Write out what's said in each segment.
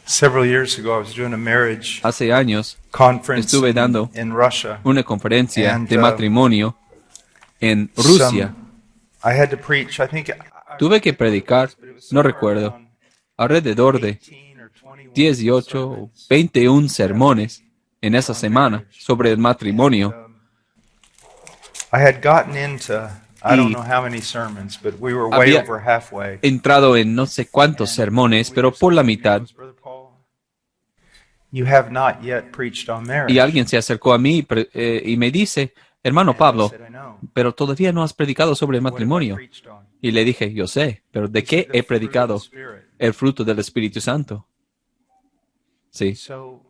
Several years ago, I was doing a marriage Hace años conference estuve dando in Russia. una conferencia And, de matrimonio en Rusia. I had to preach, I think, Tuve que predicar, no recuerdo, alrededor de 18 o 21 sermones en esa semana sobre el matrimonio. I had gotten into, I don't Y know how many sermons, but we were way había over halfway. entrado en no sé cuántos sermones, pero por la mitad. You have not yet preached on Y marriage. alguien se acercó a mí y me dice, hermano Pablo, I know. pero todavía no has predicado sobre el What have I matrimonio. preached on? Y le dije, yo sé, pero ¿de qué he predicado? El fruto del Espíritu Santo. Sí. So,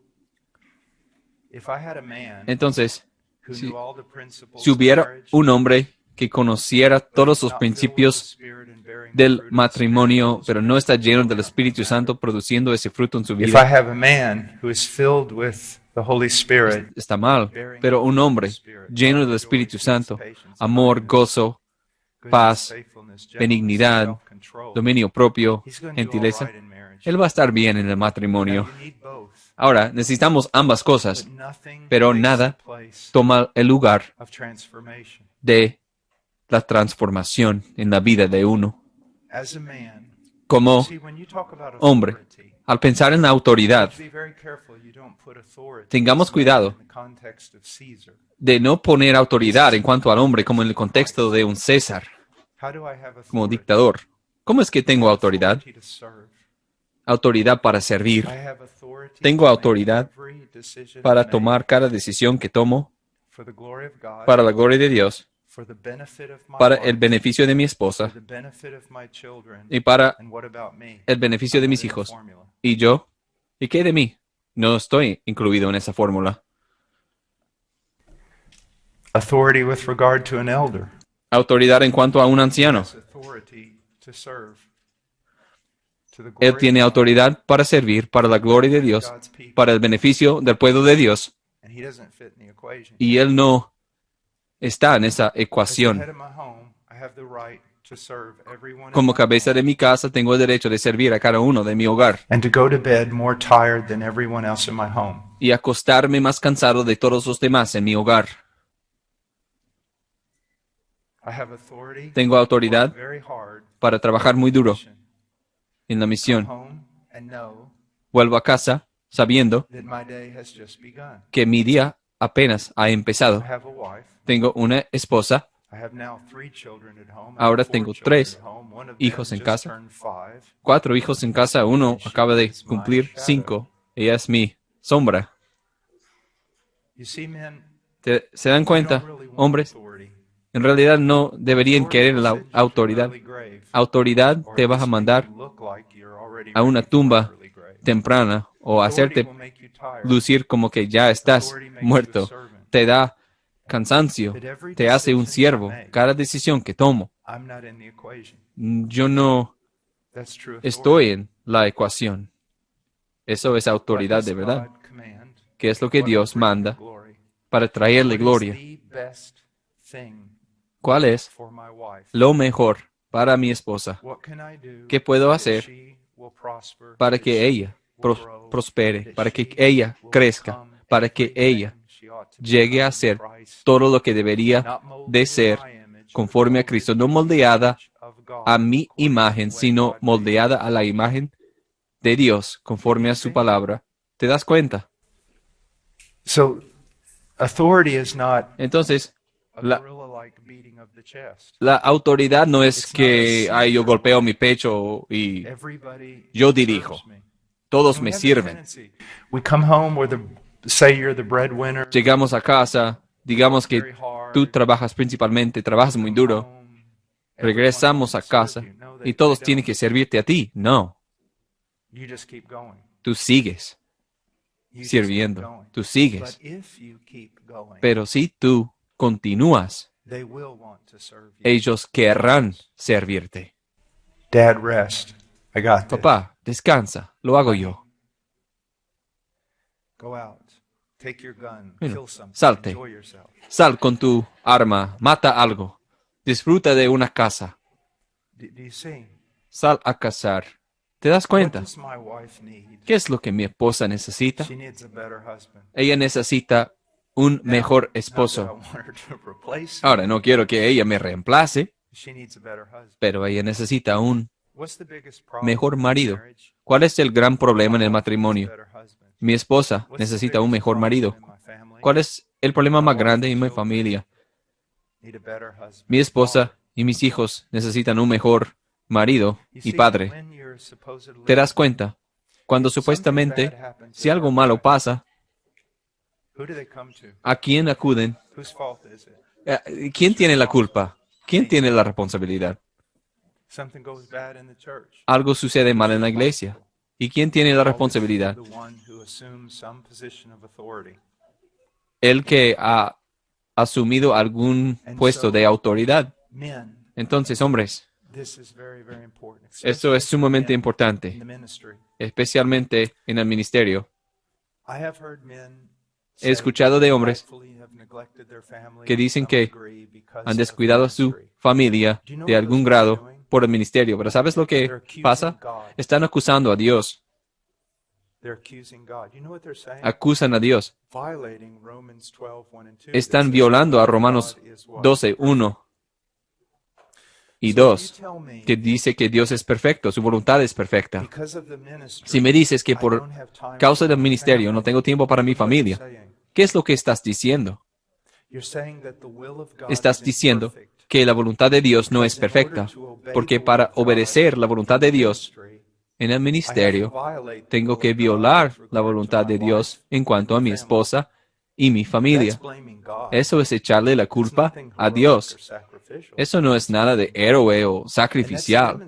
if I had a man Entonces, who si, knew all the principles si of hubiera marriage, un hombre que conociera todos los not filled with the principios Spirit and bearing the del fruit of the matrimonio, Spirit, pero no está lleno del Espíritu Santo produciendo ese fruto en su if I vida, have a man who is filled with the Holy Spirit, está mal. Pero un hombre lleno del Espíritu Santo, amor, gozo, paz, benignidad, dominio propio, gentileza, él va a estar bien en el matrimonio. Ahora, necesitamos ambas cosas, pero nada toma el lugar de la transformación en la vida de uno. Como hombre, al pensar en la autoridad, tengamos cuidado de no poner autoridad en cuanto al hombre como en el contexto de un César, como dictador. ¿Cómo es que tengo autoridad? Autoridad para servir. Tengo autoridad para tomar cada decisión que tomo para la gloria de Dios, para el beneficio de mi esposa y para el beneficio de mis hijos. ¿Y yo? ¿Y qué de mí? No estoy incluido en esa fórmula. authority with regard to an elder. Autoridad en cuanto a un anciano. Authority to serve. Él tiene autoridad para servir para la gloria de Dios, para el beneficio del pueblo de Dios, And he doesn't fit in the equation. y él no está en esa As the head ecuación. of my home, I have the right to serve everyone in Como my cabeza home de mi casa, tengo el derecho de servir a cada uno de mi hogar and to go to bed more tired than everyone else in my home. y acostarme más cansado de todos los demás en mi hogar. I have authority Tengo autoridad to work very hard para trabajar muy duro mission. en la Come misión. home and know Vuelvo a casa sabiendo that my day has just begun. que mi día apenas ha I empezado. have a wife. Tengo una esposa, I have now 3 children at home. I Ahora have 4 tengo children 3 at home. One of hijos them en just casa. turned 5. 4 hijos en casa, uno acaba de cumplir 5. Ella es mi sombra. You see, men, ¿Se dan you cuenta, don't really want hombres? authority. En realidad no deberían querer la autoridad. Autoridad te vas a mandar a una tumba temprana o hacerte lucir como que ya estás muerto. Te da cansancio, te hace un siervo. Cada decisión que tomo, yo no estoy en la ecuación. Eso es autoridad de verdad, que es lo que Dios manda para traerle gloria. ¿Cuál es lo mejor para mi esposa? ¿Qué puedo hacer para que ella prospere, para que ella crezca, para que ella llegue a ser todo lo que debería de ser conforme a Cristo, no moldeada a mi imagen, sino moldeada a la imagen de Dios, conforme a su palabra? ¿Te das cuenta? So, authority is not Entonces, a la, gorilla-like beating of the chest. la autoridad no es que ay, yo golpeo mi pecho y Everybody yo dirijo. serves me. Todos We me have the sirven. tendency. We come home where say you're the breadwinner. Llegamos a casa, digamos que tú trabajas principalmente, trabajas muy duro. Regresamos a casa y todos tienen que servirte a ti. No, You just keep going. tú sigues You just keep sirviendo, going. tú sigues. But if you keep going, Pero si tú continúas, they will want to serve you. ellos querrán servirte. Dad, rest. I got this. Papá, descansa, lo hago yo. Go out. Take your gun. Mira, Kill something. salte. Enjoy yourself. Sal con tu arma, mata algo, disfruta de una casa, Do you see? sal a cazar, ¿Te das What cuenta? does my wife need? ¿Qué es lo que mi esposa necesita? She needs a better husband. Ella necesita un mejor Not that I esposo. want her to replace me. Ahora, no quiero que ella me reemplace, She needs a better husband. pero ella necesita un What's the biggest problem mejor in marido. marriage? ¿Cuál es el gran problema en el My wife needs a matrimonio? better husband. Mi esposa What's the necesita un biggest mejor problem marido. in my family? ¿Cuál es el problema más grande en mi familia? Need a better husband. Mi esposa y mis hijos necesitan un mejor marido You y see, padre. when you're supposedly ¿Te das cuenta? Cuando supuestamente, si algo malo pasa, who do they come to? ¿a quién acuden? Whose fault is it? ¿Quién tiene la culpa? ¿Quién tiene la responsabilidad? Something goes bad in the church. Algo sucede mal en la iglesia. ¿Y quién tiene la responsabilidad? The one who assumes some position of authority. El que ha asumido algún puesto de autoridad. Men, Entonces, hombres, this is very, very important. esto es sumamente in importante, the ministry. especialmente en el ministerio. I have heard men He escuchado de hombres rightfully have neglected their family que to dicen some que degree because han of descuidado a su ministry. familia de algún grado por el ministerio. Pero ¿sabes lo que pasa? Están acusando a Dios. They're accusing God. You know what they're saying? Acusan a Dios. Violating Romans 12:1 and 2. Están violando a Romanos 12, 1 y 2, que dice que Dios es perfecto, su voluntad es perfecta. Si me dices que por causa del ministerio no tengo tiempo para mi familia, ¿qué es lo que estás diciendo? Estás diciendo que la voluntad de Dios no es perfecta, porque para obedecer la voluntad de Dios en el ministerio, tengo que violar la voluntad de Dios en cuanto a mi esposa y mi familia. Eso es echarle la culpa a Dios. Eso no es nada de héroe o sacrificial.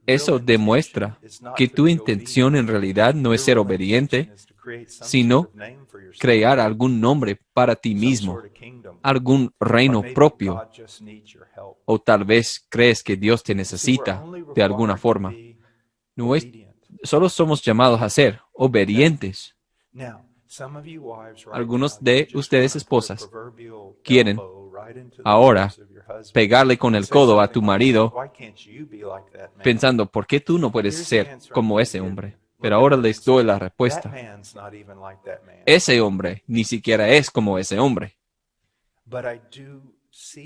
Eso demuestra que tu intención en realidad no es ser obediente, sino crear algún nombre para ti mismo, algún reino propio. O tal vez crees que Dios te necesita de alguna forma. No es, solo somos llamados a ser obedientes. Algunos de ustedes, esposas, quieren ahora pegarle con el codo a tu marido pensando, ¿por qué tú no puedes ser como ese hombre? Pero ahora les doy la respuesta. Ese hombre ni siquiera es como ese hombre.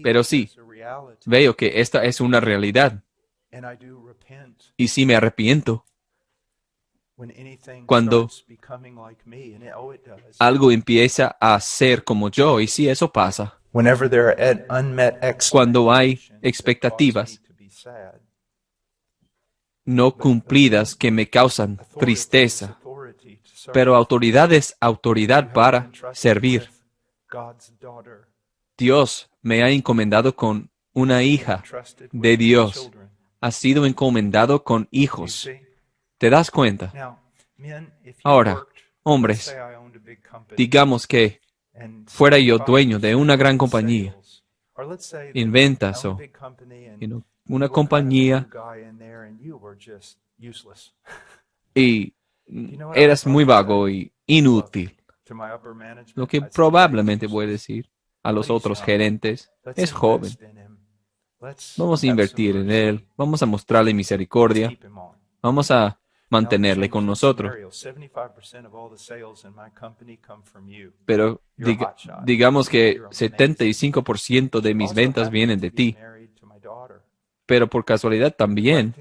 Pero sí, veo que esta es una realidad. Y sí me arrepiento cuando algo empieza a ser como yo, y sí, eso pasa. Cuando hay expectativas no cumplidas que me causan tristeza, pero autoridad es autoridad para servir. Dios me ha encomendado con una hija de Dios. Ha sido encomendado con hijos. ¿Te das cuenta? Ahora, hombres, digamos que fuera yo dueño de una gran compañía en ventas o una compañía y eras muy vago y inútil. Lo que probablemente voy a decir a los otros gerentes es joven. Vamos a invertir en él, vamos a mostrarle misericordia, vamos a mantenerle con nosotros. Pero digamos que 75% de mis ventas vienen de ti. Pero por casualidad también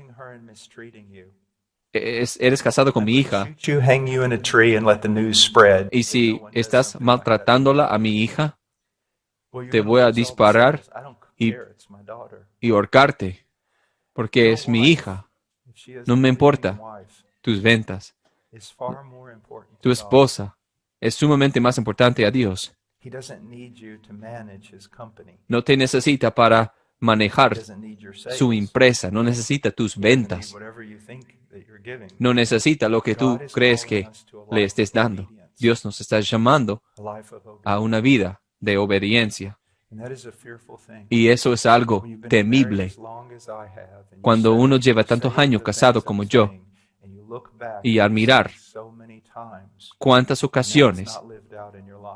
eres casado con mi hija. Y si estás maltratándola a mi hija, te voy a disparar y ahorcarte, porque es mi hija. No me importa tus ventas. Tu esposa es sumamente más importante a Dios. No te necesita para manejar su empresa, no necesita tus ventas, no necesita lo que tú crees que le estés dando. Dios nos está llamando a una vida de obediencia. Y eso es algo temible. Cuando uno lleva tantos años casado como yo, y al mirar cuántas ocasiones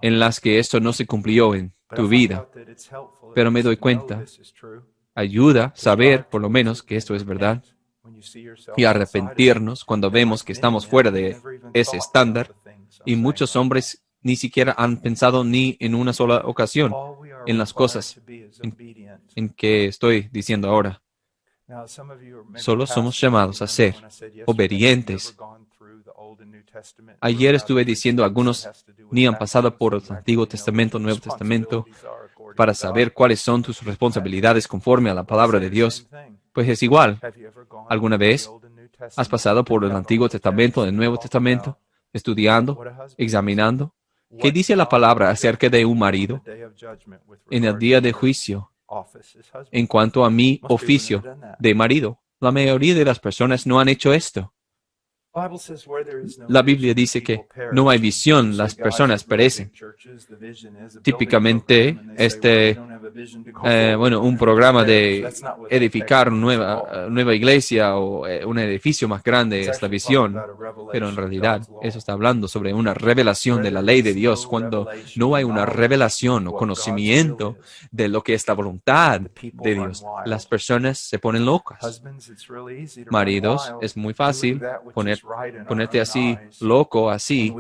en las que esto no se cumplió en tu vida, pero me doy cuenta, ayuda a saber por lo menos que esto es verdad, y arrepentirnos cuando vemos que estamos fuera de ese estándar. Y muchos hombres ni siquiera han pensado ni en una sola ocasión en las cosas en que estoy diciendo ahora. Solo somos llamados a ser obedientes. Ayer estuve diciendo algunos ni han pasado por el Antiguo Testamento, Nuevo Testamento, para saber cuáles son tus responsabilidades conforme a la palabra de Dios. Pues es igual. ¿Alguna vez has pasado por el Antiguo Testamento, el Nuevo Testamento, estudiando, examinando? ¿Qué dice la palabra acerca de un marido en el día de juicio en cuanto a mi oficio de marido? La mayoría de las personas no han hecho esto. La Biblia dice que no hay visión, las personas perecen. Típicamente, un programa de edificar nueva iglesia o un edificio más grande es la visión, pero en realidad eso está hablando sobre una revelación de la ley de Dios. Cuando no hay una revelación o conocimiento de lo que es la voluntad de Dios, las personas se ponen locas. Maridos, es muy fácil ponerte así, loco, así,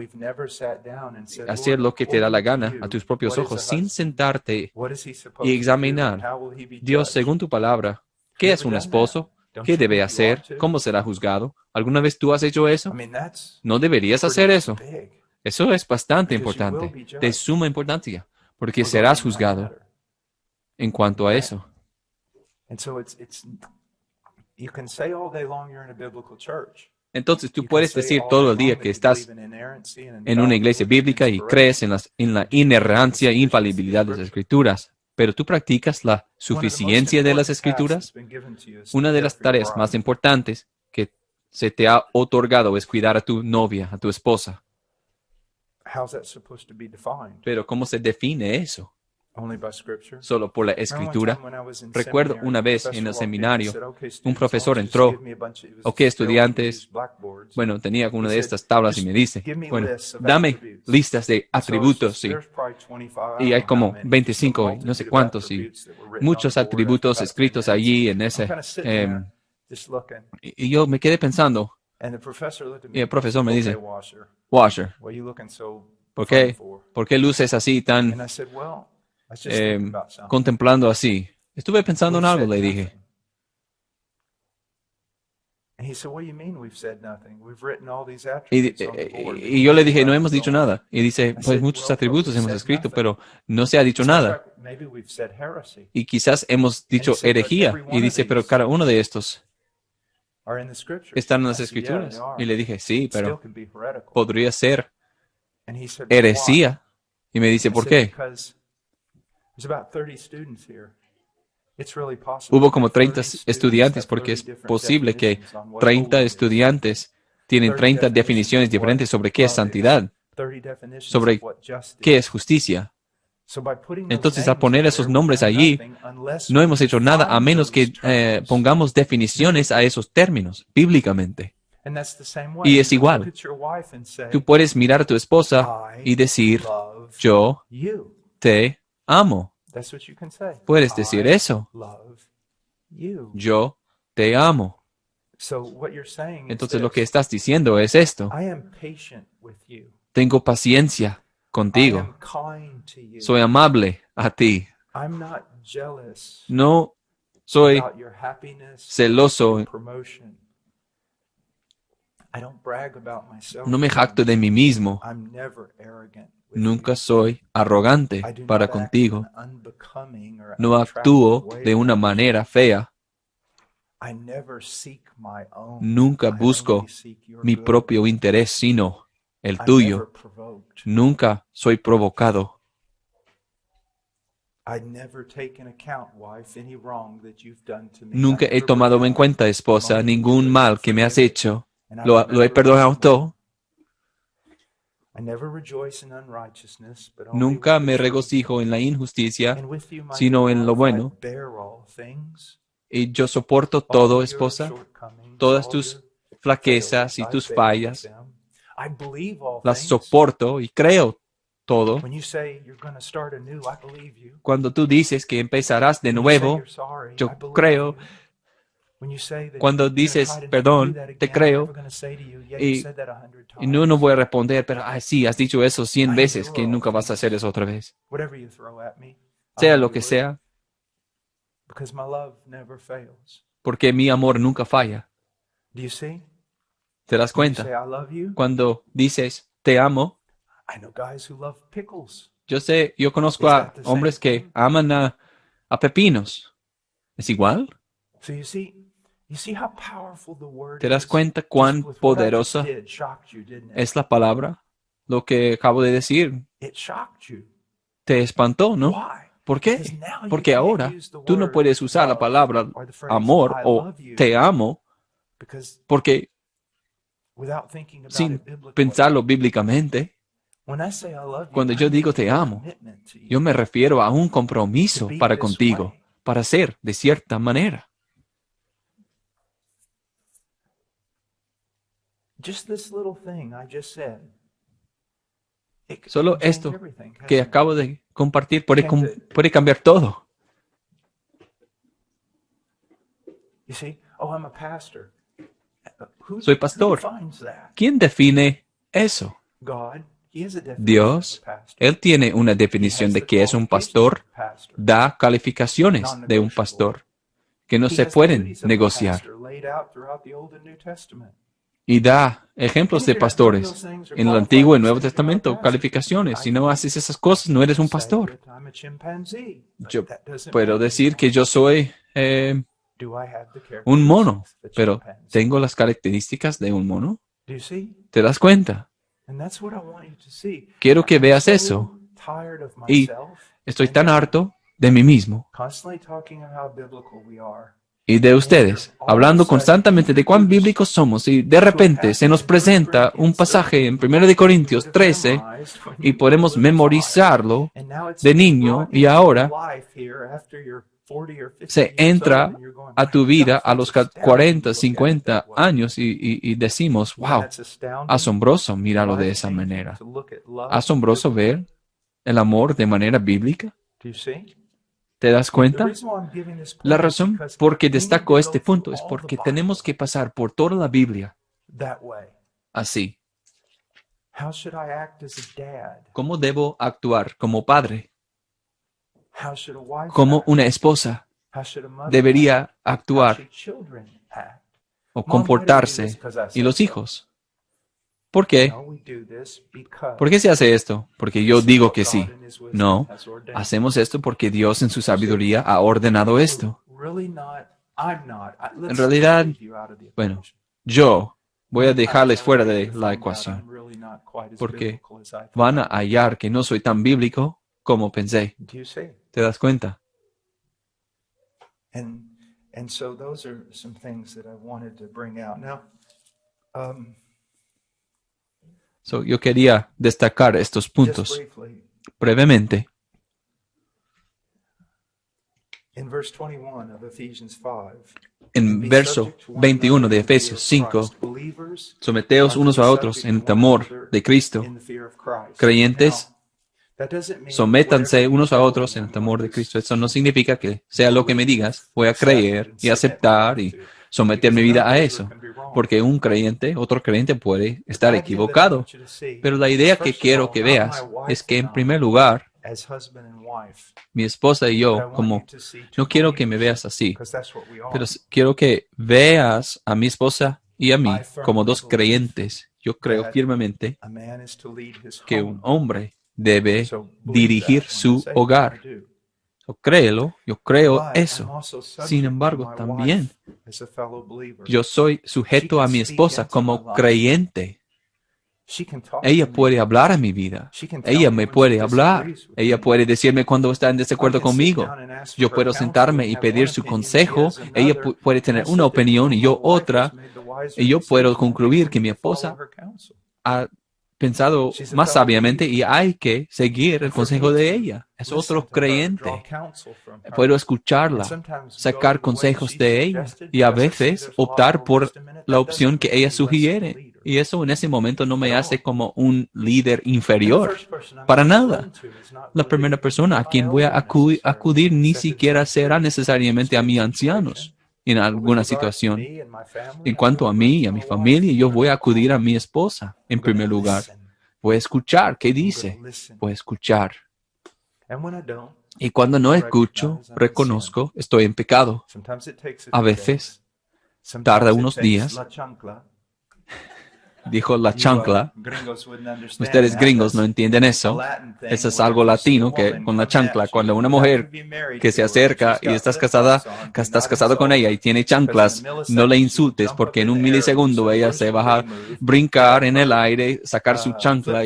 hacer lo que te da la gana a tus propios ojos, sin sentarte y examinar. Dios, según tu palabra, ¿qué es un esposo? ¿Qué debe hacer? ¿Cómo será juzgado? ¿Alguna vez tú has hecho eso? No deberías hacer eso. Eso es bastante importante, de suma importancia, porque serás juzgado en cuanto a eso. Entonces tú puedes decir todo el día que estás en una iglesia bíblica y crees en la inerrancia e infalibilidad de las Escrituras, pero ¿tú practicas la suficiencia de las Escrituras? Una de las tareas más importantes que se te ha otorgado es cuidar a tu novia, a tu esposa. Pero ¿cómo se define eso? Solo por la Escritura. Recuerdo una vez en el seminario, un profesor entró. Ok, estudiantes. Bueno, tenía una de estas tablas y me dice, bueno, dame listas de atributos. Y hay como 25, no sé cuántos, y muchos atributos escritos allí en ese. Y yo me quedé pensando. Y el profesor me dice, Washer, ¿por qué luces así tan contemplando así? Estuve pensando en algo, le dije. Y yo le dije, no hemos dicho nada. Y dice, pues muchos atributos hemos escrito, pero no se ha dicho nada. Y quizás hemos dicho herejía. Y dice, pero cada uno de estos están en las Escrituras. Y le dije, sí, pero podría ser herejía. Y me dice, ¿por qué? Hubo como 30 estudiantes porque es posible que 30 estudiantes tienen 30 definiciones diferentes sobre qué es santidad, sobre qué es justicia. Entonces, al poner esos nombres allí, no hemos hecho nada a menos que pongamos definiciones a esos términos, bíblicamente. Y es igual. Tú puedes mirar a tu esposa y decir, yo te amo. Puedes decir eso. Yo te amo. Entonces lo que estás diciendo es esto. Tengo paciencia contigo. Soy amable a ti. No soy celoso. No me jacto de mí mismo. Nunca soy arrogante para contigo. No actúo de una manera fea. Nunca busco mi propio interés, sino el tuyo. Nunca soy provocado. Nunca he tomado en cuenta, esposa, ningún mal que me has hecho. Lo he perdonado todo. Nunca me regocijo en la injusticia, sino en lo bueno. Y yo soporto todo, esposa, todas tus flaquezas y tus fallas. Las soporto y creo todo. Cuando tú dices que empezarás de nuevo, yo creo. Cuando dices, perdón, te creo, y no voy a responder, pero sí, has dicho eso 100 veces, que nunca vas a hacer eso otra vez. Sea lo que sea, porque mi amor nunca falla. ¿Te das cuenta? Cuando dices, te amo, yo conozco a hombres que aman a pepinos. ¿Es igual? ¿Te das cuenta cuán poderosa es la palabra? Lo que acabo de decir te espantó, ¿no? ¿Por qué? Porque ahora tú no puedes usar la palabra amor o te amo porque sin pensarlo bíblicamente, cuando yo digo te amo, yo me refiero a un compromiso para contigo, para ser de cierta manera. Solo esto que acabo de compartir puede cambiar todo. Soy pastor. ¿Quién define eso? Dios. Él tiene una definición de qué es un pastor. Da calificaciones de un pastor que no se pueden negociar. Y da ejemplos de pastores en el Antiguo y Nuevo Testamento, calificaciones. Si no haces esas cosas, no eres un pastor. Yo puedo decir que yo soy un mono, pero ¿tengo las características de un mono? ¿Te das cuenta? Quiero que veas eso. Y estoy tan harto de mí mismo y de ustedes, hablando constantemente de cuán bíblicos somos, y de repente se nos presenta un pasaje en 1 Corintios 13 y podemos memorizarlo de niño, y ahora se entra a tu vida a los 40, 50 años y decimos, wow, asombroso míralo de esa manera. Asombroso ver el amor de manera bíblica. ¿Te das cuenta? La razón por que destaco este punto es porque tenemos que pasar por toda la Biblia así. ¿Cómo debo actuar como padre? ¿Cómo una esposa debería actuar o comportarse? ¿Y los hijos? ¿Por qué? ¿Por qué se hace esto? Porque yo digo que sí. No, hacemos esto porque Dios en su sabiduría ha ordenado esto. En realidad, bueno, yo voy a dejarles fuera de la ecuación porque van a hallar que no soy tan bíblico como pensé. ¿Te das cuenta? Yo quería destacar estos puntos brevemente. En verso 21 de Efesios 5, someteos unos a otros en el temor de Cristo. Creyentes, sométanse unos a otros en el temor de Cristo. Eso no significa que sea lo que me digas, voy a creer y aceptar y someter mi vida a eso. Porque un creyente, otro creyente puede estar equivocado. Pero la idea que quiero que veas es que en primer lugar, mi esposa y yo, no quiero que me veas así, pero quiero que veas a mi esposa y a mí como dos creyentes. Yo creo firmemente que un hombre debe dirigir su hogar. Créelo, yo creo eso. Sin embargo, también yo soy sujeto a mi esposa como creyente. Ella puede hablar a mi vida. Ella me puede hablar. Ella puede decirme cuando está en desacuerdo conmigo. Yo puedo sentarme y pedir su consejo. Ella puede tener una opinión y yo otra. Y yo puedo concluir que mi esposa ha pensado más sabiamente y hay que seguir el consejo de ella. Es otro creyente. Puedo escucharla, sacar consejos de ella y a veces optar por la opción que ella sugiere. Y eso en ese momento no me hace como un líder inferior. Para nada. La primera persona a quien voy a acudir ni siquiera será necesariamente a mis ancianos. en alguna situación. En cuanto a mí y a mi familia, yo voy a acudir a mi esposa en primer lugar. Voy a escuchar qué dice. Voy a escuchar. Y cuando no escucho, reconozco, estoy en pecado. A veces tarda unos días. Dijo la chancla. Ustedes gringos no entienden eso. Eso es algo latino, que con la chancla, cuando una mujer que se acerca y estás casado con ella y tiene chanclas, no le insultes porque en un milisegundo ella se va a brincar en el aire, sacar su chancla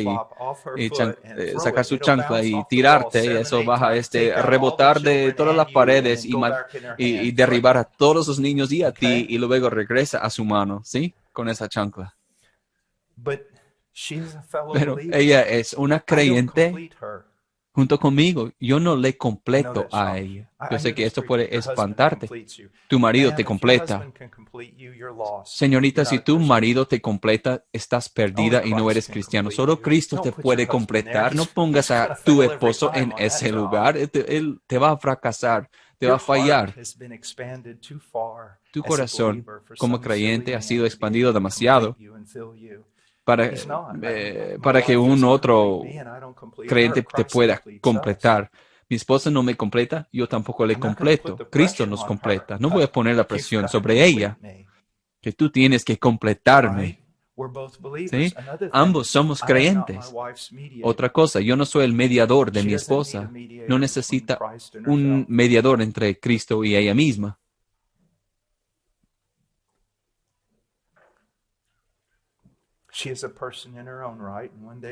sacar su chancla y tirarte, y eso va a rebotar de todas las paredes y derribar a todos los niños y a ti, y luego regresa a su mano, ¿sí? Con esa chancla. Pero ella es una creyente junto conmigo. Yo no le completo a ella. Yo sé que esto puede espantarte. Tu marido te completa. Señorita, si tu marido te completa, estás perdida y no eres cristiano. Solo Cristo te puede completar. No pongas a tu esposo en ese lugar. Él te va a fracasar, te va a fallar. Tu corazón como creyente ha sido expandido demasiado para que un otro creyente te pueda completar. Mi esposa no me completa, yo tampoco le completo. Cristo nos completa. No voy a poner la presión sobre ella, que tú tienes que completarme. ¿Sí? Ambos somos creyentes. Otra cosa, yo no soy el mediador de mi esposa. No necesita un mediador entre Cristo y ella misma.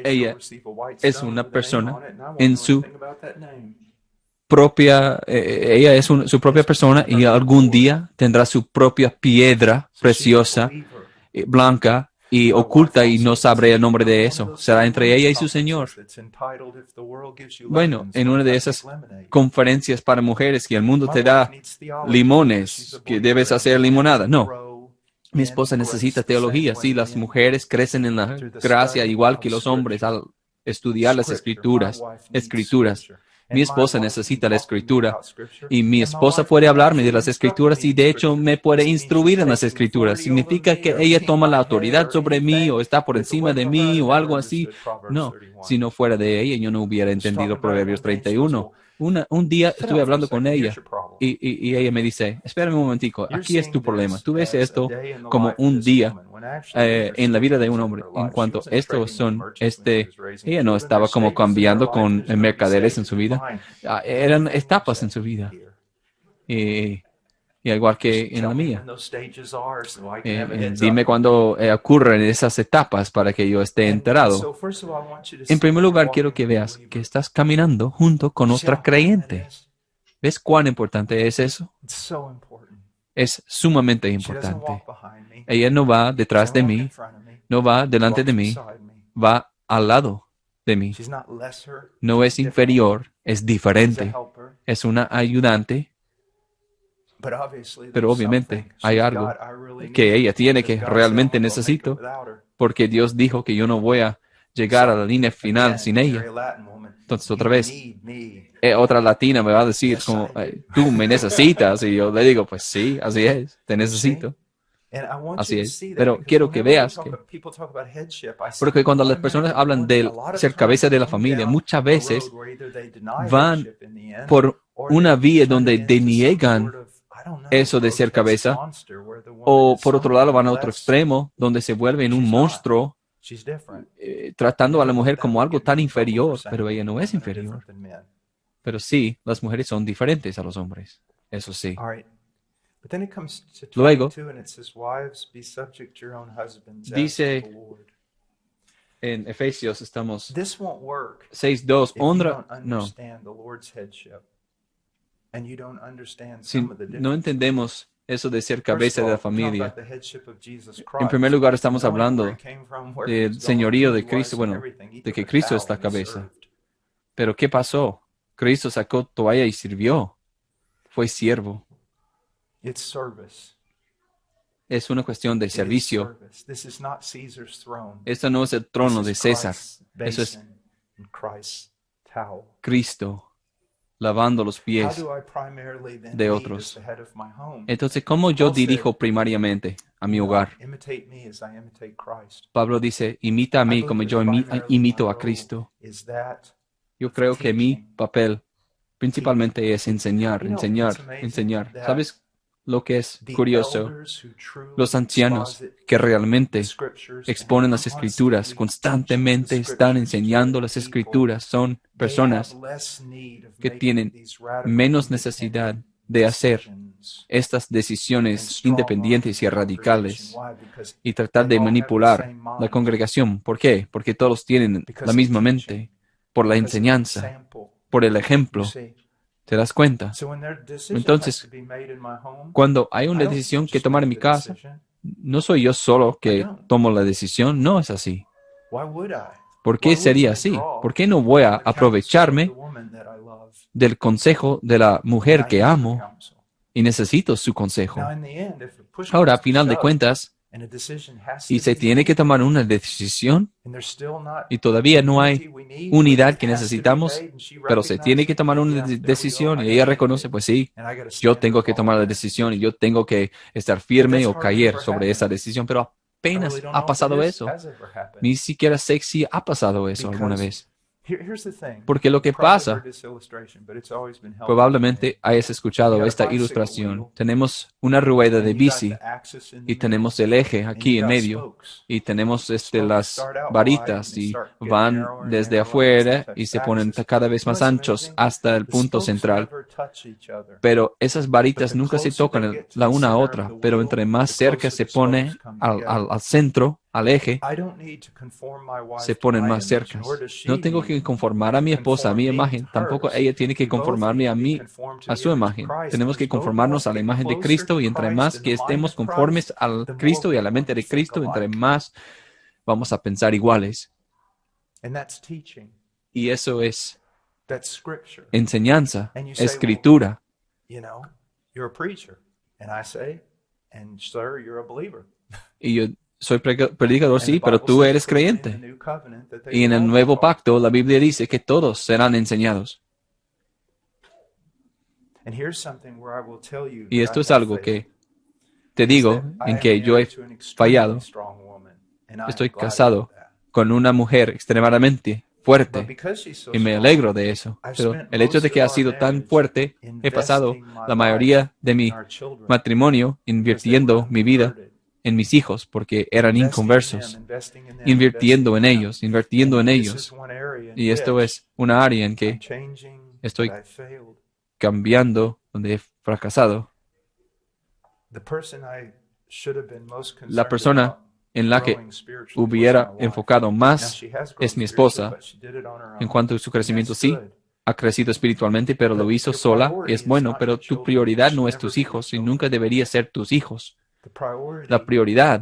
Ella es una persona en su propia, ella es su propia persona, y algún día tendrá su propia piedra preciosa, blanca y oculta, y no sabré el nombre de eso. Será entre ella y su Señor. Bueno, en una de esas conferencias para mujeres que el mundo te da limones, que debes hacer limonada. No. Mi esposa necesita teología. Sí, las mujeres crecen en la gracia igual que los hombres al estudiar las escrituras. Mi esposa necesita la escritura, y mi esposa puede hablarme de las escrituras y de hecho me puede instruir en las escrituras. ¿Significa que ella toma la autoridad sobre mí o está por encima de mí o algo así? No, si no fuera de ella yo no hubiera entendido Proverbios 31. Un día estuve hablando con ella y ella me dice, espérame un momentico, aquí es tu problema. Tú ves esto como un día en la vida de un hombre. En cuanto estos son, ella no estaba como cambiando con mercaderes en su vida. Eran etapas en su vida. Y igual que en la mía. Dime cuándo ocurren esas etapas para que yo esté enterado. En primer lugar, quiero que veas que estás caminando junto con otra creyente. ¿Ves cuán importante es eso? Es sumamente importante. Ella no va detrás de mí, no va delante de mí, va al lado de mí. No es inferior, es diferente. Es una ayudante. Pero obviamente hay algo que ella tiene que realmente necesito, porque Dios dijo que yo no voy a llegar a la línea final sin ella. Entonces otra vez, otra latina me va a decir como, tú me necesitas, y yo le digo, pues sí, así es, te necesito. Así es, pero quiero que veas que, porque cuando las personas hablan de ser cabeza de la familia, muchas veces van por una vía donde deniegan eso de ser cabeza, o por otro lado van a otro extremo donde se vuelven un monstruo, tratando a la mujer como algo tan inferior, pero ella no es inferior. Pero sí, las mujeres son diferentes a los hombres, eso sí. Luego, dice en Efesios, estamos 6:2, honra, no. Si no entendemos eso de ser cabeza de la familia, en primer lugar estamos hablando del señorío de Cristo, bueno, de que Cristo es la cabeza. Pero ¿qué pasó? Cristo sacó toalla y sirvió. Fue siervo. Es una cuestión de servicio. Esto no es el trono de César. Eso es Cristo. lavando los how pies do I primarily then de lead as otros. the head of my home? Entonces, ¿cómo yo Paul said, dirijo primariamente a mi you know, hogar? imitate me as I imitate Christ. Pablo dice, imita a I mí believe como that yo primarily my imito a role Cristo. is that Yo of creo que mi teaching. papel principalmente es enseñar, You know, enseñar, it's amazing enseñar. that ¿Sabes lo que es the curioso? elders who truly Los ancianos exposit que the realmente scriptures and exponen las constantly escrituras, teach the constantemente están scriptures to enseñando the las people, escrituras, son they have personas less need of que making tienen these radical menos necesidad independent de hacer decisions estas and decisiones strong arming independientes y the congregation. radicales Why? Because y tratar they de all have the manipular same la mind, congregación. ¿Por qué? Porque todos tienen la because of misma teaching, mente, por la because of enseñanza, example. por el You ejemplo. see, ¿Te das cuenta? so when their decision has Entonces, to be made in my home, cuando hay I una don't decisión que just tomar make en mi the casa, decision. no soy yo solo I que don't. tomo la decisión, no es así. Why would I? ¿Por Why qué wouldn't sería I así? draw ¿Por qué no voy a on the counsel of the aprovecharme woman that I love? del consejo de la And mujer I que need her amo counsel. y necesito su Now, consejo? in the end, if the push Ahora, a comes to final de shove cuentas, and a decision has y to se be tiene que made, tomar una decisión and there's still not y the todavía no unity hay we need, but unidad it que has to be necesitamos, made, and she pero se tiene recognizes que it, tomar then una yeah, there we go. decisión I y got ella to make reconoce, it, pues sí, and I got to yo stand or tengo que fall tomar la on it. decisión y yo tengo que estar But firme that's o hardly caer ever sobre esa happened. decisión, pero I really apenas don't ha know if it pasado eso. has ever happened. Ni siquiera sé si ha pasado eso alguna Because vez. here's the thing. Porque lo You've que probably pasa, heard this illustration, but it's always been helpful to me. probablemente hayas You escuchado got a esta bicycle ilustración. wheel, Tenemos una rueda de and you got bici the axis in the y middle, tenemos el eje and aquí you en got medio spokes. y tenemos Spokes las start out wide, and varitas they y start getting van narrower and desde narrower as they afuera touch y the se ponen axis. cada vez You know más what's anchos amazing? hasta el The punto spokes central. never touch each other. Pero esas But varitas the nunca se closer they tocan get to la the una a center of otra, the pero entre wheel, más the cerca closer se the spokes pone come al together. centro, al eje, I don't need to conform my se wife to ponen my más image, nor cercas. does she No tengo need que conformar a to mi esposa a mi conform me imagen, to tampoco hers. ella tiene que We both conformarme need a to be mí, conformed to a the su image of imagen. Christ. Tenemos And que as both want conformarnos to a la get imagen de closer to Cristo y entre Christ más and que the mind estemos of conformes Christ, al the more Cristo y a we'll la want mente to de think Cristo, entre alike. más vamos a pensar iguales. And that's teaching. Y eso es That's scripture. enseñanza, And you say, well, escritura. you know, you're a preacher. And I say, and sir, you're a believer. Y yo soy predicador, And the sí, pero Bible tú says eres clearly in the creyente. new covenant that they Y en will el all be nuevo taught. pacto, la Biblia dice que todos serán enseñados. And here's something where I will tell you Y that esto I es have algo failed. que te Is digo that I en am que yo he married to an extremely fallado. strong woman, and I am Estoy glad about casado that. con una mujer extremadamente But fuerte because she's so y me strong, alegro de eso. I've Pero spent el hecho de most que of ha our sido tan marriage fuerte, he pasado investing my la life mayoría de in mi our children matrimonio because they were invirtiendo mi vida unconverted. en mis hijos porque eran inconversos, invirtiendo en ellos, invirtiendo en And this is ellos. one area in Y esto which es una área en I'm que changing, estoy but I failed. cambiando, donde he fracasado. The person I should have been most La concerned persona about en la que growing spiritually was hubiera my wife. enfocado Now más she has grown es mi spiritually, esposa. but she did it on her En own. cuanto a su crecimiento, And that's sí, good. ha crecido espiritualmente, pero lo But hizo your sola. priority Es is bueno, not pero your tu children. prioridad It no should es never tus be your hijos y children. nunca debería ser tus hijos. The priority La prioridad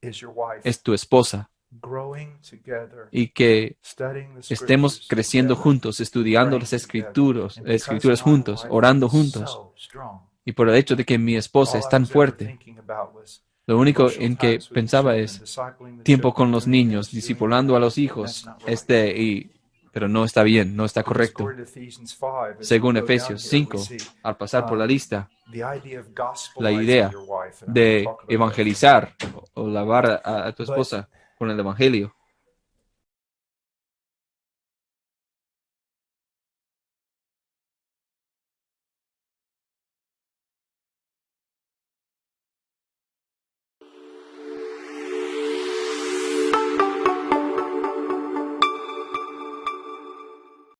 is your wife. es tu esposa Growing together, y que studying the estemos scriptures creciendo together, juntos, estudiando praying las together. escrituras, And because escrituras my juntos, wife orando is juntos. so strong, Y por el hecho de que mi esposa all es I tan was ever fuerte, thinking about was lo único devotional en que times with the pensaba children, es discipling the tiempo con children, los doing niños, this, doing discipulando a that. los That's hijos, not right. pero no está bien, no está Because correcto. according to Ephesians 5, as we Según go down Efesios here, we 5, see al pasar por la lista, the idea of la gospelizing idea your wife. And I'm going to de talk about that. evangelizar o lavar a tu But esposa con el evangelio.